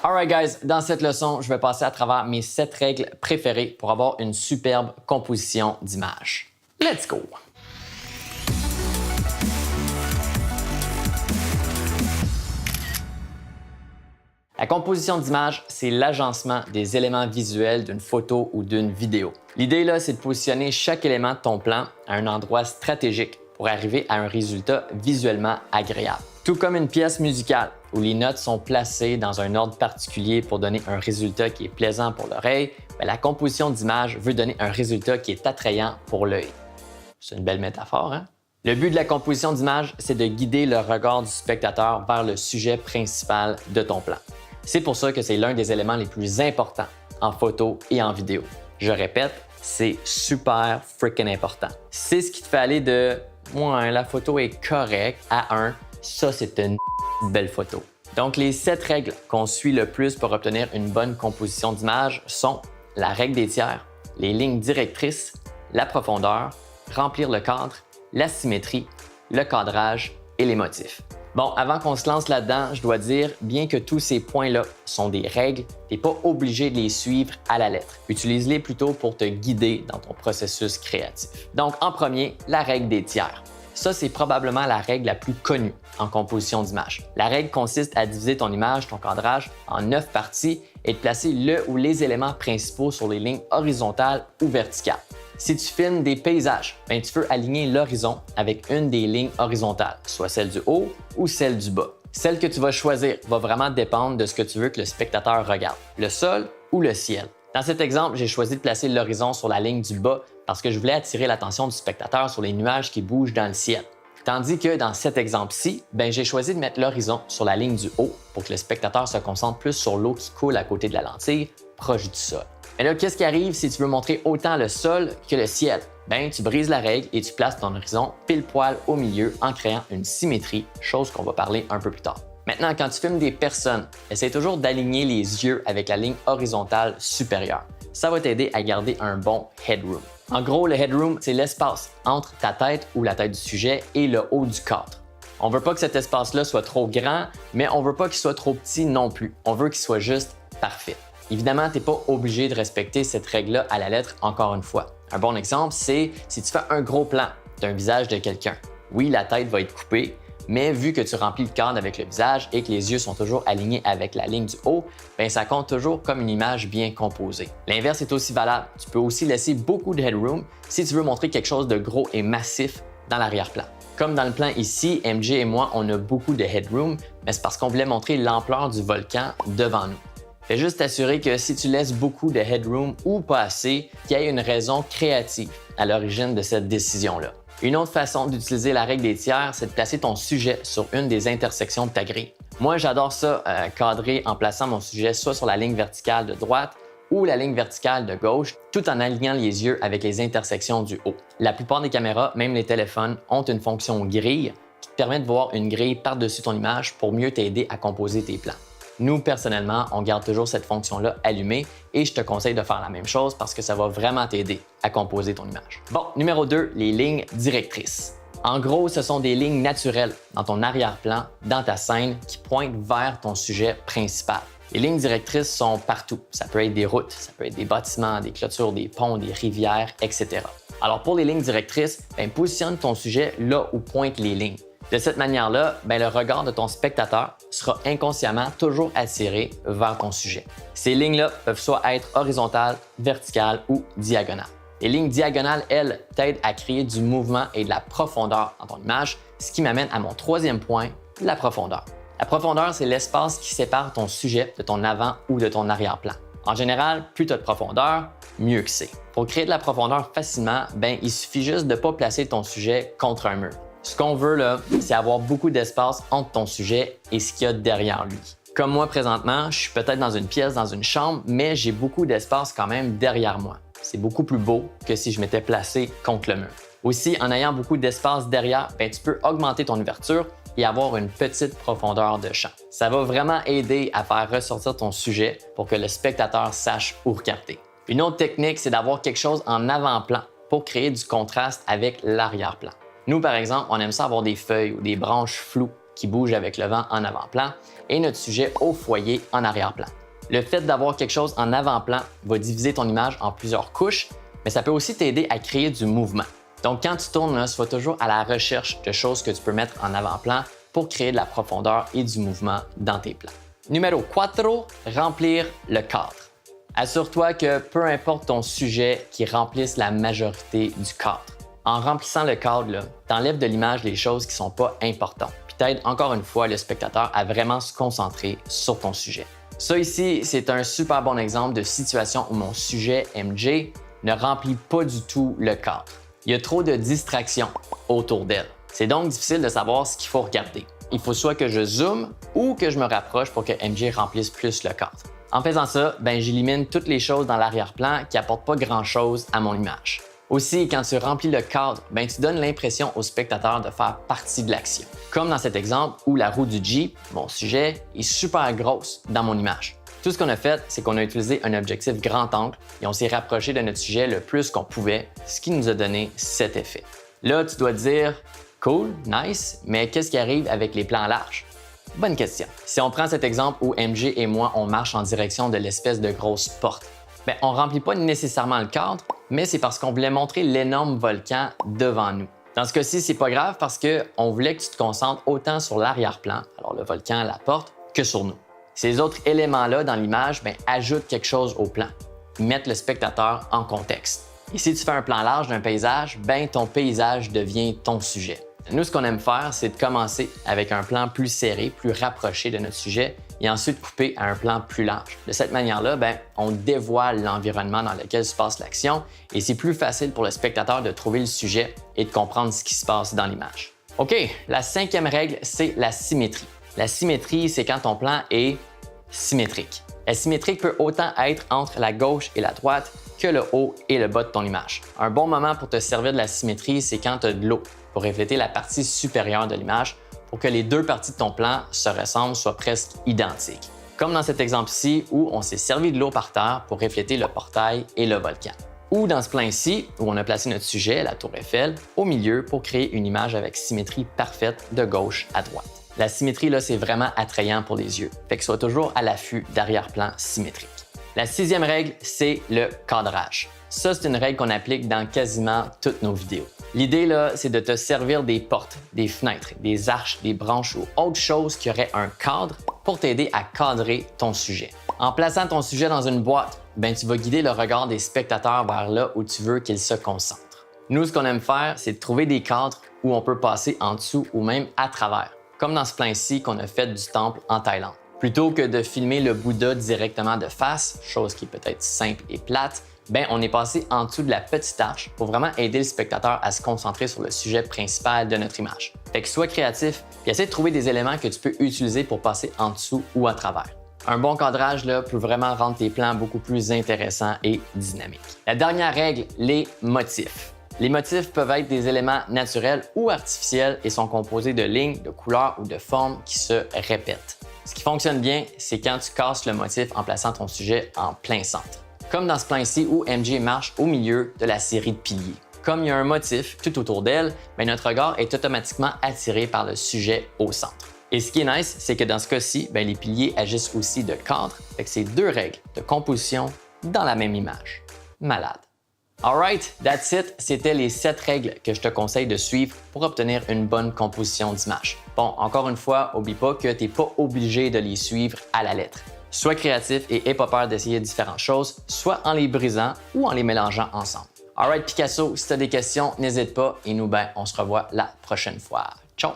Alright guys, dans cette leçon, je vais passer à travers mes 7 règles préférées pour avoir une superbe composition d'image. Let's go! La composition d'image, c'est l'agencement des éléments visuels d'une photo ou d'une vidéo. L'idée là, c'est de positionner chaque élément de ton plan à un endroit stratégique pour arriver à un résultat visuellement agréable. Tout comme une pièce musicale où les notes sont placées dans un ordre particulier pour donner un résultat qui est plaisant pour l'oreille, la composition d'image veut donner un résultat qui est attrayant pour l'œil. C'est une belle métaphore, hein? Le but de la composition d'image, c'est de guider le regard du spectateur vers le sujet principal de ton plan. C'est pour ça que c'est l'un des éléments les plus importants en photo et en vidéo. Je répète, c'est super freaking important. C'est ce qui te fait aller de « ouais, la photo est correcte » à un « ça, c'est une belle photo ». Donc, les 7 règles qu'on suit le plus pour obtenir une bonne composition d'image sont la règle des tiers, les lignes directrices, la profondeur, remplir le cadre, la symétrie, le cadrage et les motifs. Bon, avant qu'on se lance là-dedans, je dois dire, bien que tous ces points-là sont des règles, tu n'es pas obligé de les suivre à la lettre. Utilise-les plutôt pour te guider dans ton processus créatif. Donc, en premier, la règle des tiers. Ça, c'est probablement la règle la plus connue en composition d'image. La règle consiste à diviser ton image, ton cadrage, en 9 parties et de placer le ou les éléments principaux sur les lignes horizontales ou verticales. Si tu filmes des paysages, tu peux aligner l'horizon avec une des lignes horizontales, soit celle du haut ou celle du bas. Celle que tu vas choisir va vraiment dépendre de ce que tu veux que le spectateur regarde, le sol ou le ciel. Dans cet exemple, j'ai choisi de placer l'horizon sur la ligne du bas parce que je voulais attirer l'attention du spectateur sur les nuages qui bougent dans le ciel. Tandis que dans cet exemple-ci, j'ai choisi de mettre l'horizon sur la ligne du haut pour que le spectateur se concentre plus sur l'eau qui coule à côté de la lentille, proche du sol. Mais là, qu'est-ce qui arrive si tu veux montrer autant le sol que le ciel? Tu brises la règle et tu places ton horizon pile poil au milieu en créant une symétrie, chose qu'on va parler un peu plus tard. Maintenant, quand tu filmes des personnes, essaie toujours d'aligner les yeux avec la ligne horizontale supérieure. Ça va t'aider à garder un bon headroom. En gros, le headroom, c'est l'espace entre ta tête ou la tête du sujet et le haut du cadre. On veut pas que cet espace-là soit trop grand, mais on veut pas qu'il soit trop petit non plus. On veut qu'il soit juste parfait. Évidemment, tu n'es pas obligé de respecter cette règle-là à la lettre encore une fois. Un bon exemple, c'est si tu fais un gros plan d'un visage de quelqu'un. Oui, la tête va être coupée, mais vu que tu remplis le cadre avec le visage et que les yeux sont toujours alignés avec la ligne du haut, ça compte toujours comme une image bien composée. L'inverse est aussi valable. Tu peux aussi laisser beaucoup de headroom si tu veux montrer quelque chose de gros et massif dans l'arrière-plan. Comme dans le plan ici, MJ et moi, on a beaucoup de headroom, mais c'est parce qu'on voulait montrer l'ampleur du volcan devant nous. Fais juste t'assurer que si tu laisses beaucoup de headroom ou pas assez, qu'il y ait une raison créative à l'origine de cette décision-là. Une autre façon d'utiliser la règle des tiers, c'est de placer ton sujet sur une des intersections de ta grille. Moi, j'adore ça, cadrer en plaçant mon sujet soit sur la ligne verticale de droite ou la ligne verticale de gauche, tout en alignant les yeux avec les intersections du haut. La plupart des caméras, même les téléphones, ont une fonction grille qui te permet de voir une grille par-dessus ton image pour mieux t'aider à composer tes plans. Nous, personnellement, on garde toujours cette fonction-là allumée et je te conseille de faire la même chose parce que ça va vraiment t'aider à composer ton image. Bon, numéro 2, les lignes directrices. En gros, ce sont des lignes naturelles dans ton arrière-plan, dans ta scène, qui pointent vers ton sujet principal. Les lignes directrices sont partout. Ça peut être des routes, ça peut être des bâtiments, des clôtures, des ponts, des rivières, etc. Alors pour les lignes directrices, positionne ton sujet là où pointent les lignes. De cette manière-là, le regard de ton spectateur sera inconsciemment toujours attiré vers ton sujet. Ces lignes-là peuvent soit être horizontales, verticales ou diagonales. Les lignes diagonales, elles, t'aident à créer du mouvement et de la profondeur dans ton image, ce qui m'amène à mon troisième point, la profondeur. La profondeur, c'est l'espace qui sépare ton sujet de ton avant ou de ton arrière-plan. En général, plus tu as de profondeur, mieux que c'est. Pour créer de la profondeur facilement, il suffit juste de ne pas placer ton sujet contre un mur. Ce qu'on veut là, c'est avoir beaucoup d'espace entre ton sujet et ce qu'il y a derrière lui. Comme moi présentement, je suis peut-être dans une pièce, dans une chambre, mais j'ai beaucoup d'espace quand même derrière moi. C'est beaucoup plus beau que si je m'étais placé contre le mur. Aussi, en ayant beaucoup d'espace derrière, tu peux augmenter ton ouverture et avoir une petite profondeur de champ. Ça va vraiment aider à faire ressortir ton sujet pour que le spectateur sache où regarder. Une autre technique, c'est d'avoir quelque chose en avant-plan pour créer du contraste avec l'arrière-plan. Nous, par exemple, on aime ça avoir des feuilles ou des branches floues qui bouge avec le vent en avant-plan et notre sujet au foyer en arrière-plan. Le fait d'avoir quelque chose en avant-plan va diviser ton image en plusieurs couches, mais ça peut aussi t'aider à créer du mouvement. Donc quand tu tournes, sois toujours à la recherche de choses que tu peux mettre en avant-plan pour créer de la profondeur et du mouvement dans tes plans. Numéro 4, remplir le cadre. Assure-toi que peu importe ton sujet, qu'il remplisse la majorité du cadre. En remplissant le cadre, tu enlèves de l'image les choses qui ne sont pas importantes, puis t'aides encore une fois le spectateur à vraiment se concentrer sur ton sujet. Ça ici, c'est un super bon exemple de situation où mon sujet MJ ne remplit pas du tout le cadre. Il y a trop de distractions autour d'elle. C'est donc difficile de savoir ce qu'il faut regarder. Il faut soit que je zoome ou que je me rapproche pour que MJ remplisse plus le cadre. En faisant ça, j'élimine toutes les choses dans l'arrière-plan qui n'apportent pas grand-chose à mon image. Aussi, quand tu remplis le cadre, tu donnes l'impression au spectateur de faire partie de l'action. Comme dans cet exemple où la roue du Jeep, mon sujet, est super grosse dans mon image. Tout ce qu'on a fait, c'est qu'on a utilisé un objectif grand angle et on s'est rapproché de notre sujet le plus qu'on pouvait, ce qui nous a donné cet effet. Là, tu dois te dire « cool, nice, mais qu'est-ce qui arrive avec les plans larges? » Bonne question. Si on prend cet exemple où MJ et moi, on marche en direction de l'espèce de grosse porte, on ne remplit pas nécessairement le cadre, mais c'est parce qu'on voulait montrer l'énorme volcan devant nous. Dans ce cas-ci, c'est pas grave parce qu'on voulait que tu te concentres autant sur l'arrière-plan, alors le volcan, la porte, que sur nous. Ces autres éléments-là dans l'image ajoutent quelque chose au plan, mettent le spectateur en contexte. Et si tu fais un plan large d'un paysage, ton paysage devient ton sujet. Nous, ce qu'on aime faire, c'est de commencer avec un plan plus serré, plus rapproché de notre sujet et ensuite couper à un plan plus large. De cette manière-là, on dévoile l'environnement dans lequel se passe l'action et c'est plus facile pour le spectateur de trouver le sujet et de comprendre ce qui se passe dans l'image. OK, la 5e règle, c'est la symétrie. La symétrie, c'est quand ton plan est symétrique. La symétrie peut autant être entre la gauche et la droite que le haut et le bas de ton image. Un bon moment pour te servir de la symétrie, c'est quand tu as de l'eau pour refléter la partie supérieure de l'image pour que les deux parties de ton plan se ressemblent, soient presque identiques. Comme dans cet exemple-ci où on s'est servi de l'eau par terre pour refléter le portail et le volcan. Ou dans ce plan-ci où on a placé notre sujet, la tour Eiffel, au milieu pour créer une image avec symétrie parfaite de gauche à droite. La symétrie, là, c'est vraiment attrayant pour les yeux. Fait que sois toujours à l'affût d'arrière-plan symétrique. La 6e règle, c'est le cadrage. Ça, c'est une règle qu'on applique dans quasiment toutes nos vidéos. L'idée, là, c'est de te servir des portes, des fenêtres, des arches, des branches ou autre chose qui aurait un cadre pour t'aider à cadrer ton sujet. En plaçant ton sujet dans une boîte, tu vas guider le regard des spectateurs vers là où tu veux qu'ils se concentrent. Nous, ce qu'on aime faire, c'est de trouver des cadres où on peut passer en dessous ou même à travers, comme dans ce plan-ci qu'on a fait du temple en Thaïlande. Plutôt que de filmer le Bouddha directement de face, chose qui est peut-être simple et plate, on est passé en dessous de la petite arche pour vraiment aider le spectateur à se concentrer sur le sujet principal de notre image. Fait que sois créatif et essaie de trouver des éléments que tu peux utiliser pour passer en dessous ou à travers. Un bon cadrage là, peut vraiment rendre tes plans beaucoup plus intéressants et dynamiques. La dernière règle, les motifs. Les motifs peuvent être des éléments naturels ou artificiels et sont composés de lignes, de couleurs ou de formes qui se répètent. Ce qui fonctionne bien, c'est quand tu casses le motif en plaçant ton sujet en plein centre. Comme dans ce plan ici où MJ marche au milieu de la série de piliers. Comme il y a un motif tout autour d'elle, notre regard est automatiquement attiré par le sujet au centre. Et ce qui est nice, c'est que dans ce cas-ci, les piliers agissent aussi de cadre, fait que c'est deux règles de composition dans la même image. Malade. Alright, that's it. C'était les 7 règles que je te conseille de suivre pour obtenir une bonne composition d'image. Bon, encore une fois, n'oublie pas que tu n'es pas obligé de les suivre à la lettre. Sois créatif et n'aie pas peur d'essayer différentes choses, soit en les brisant ou en les mélangeant ensemble. Alright Picasso, si tu as des questions, n'hésite pas et nous, on se revoit la prochaine fois. Ciao!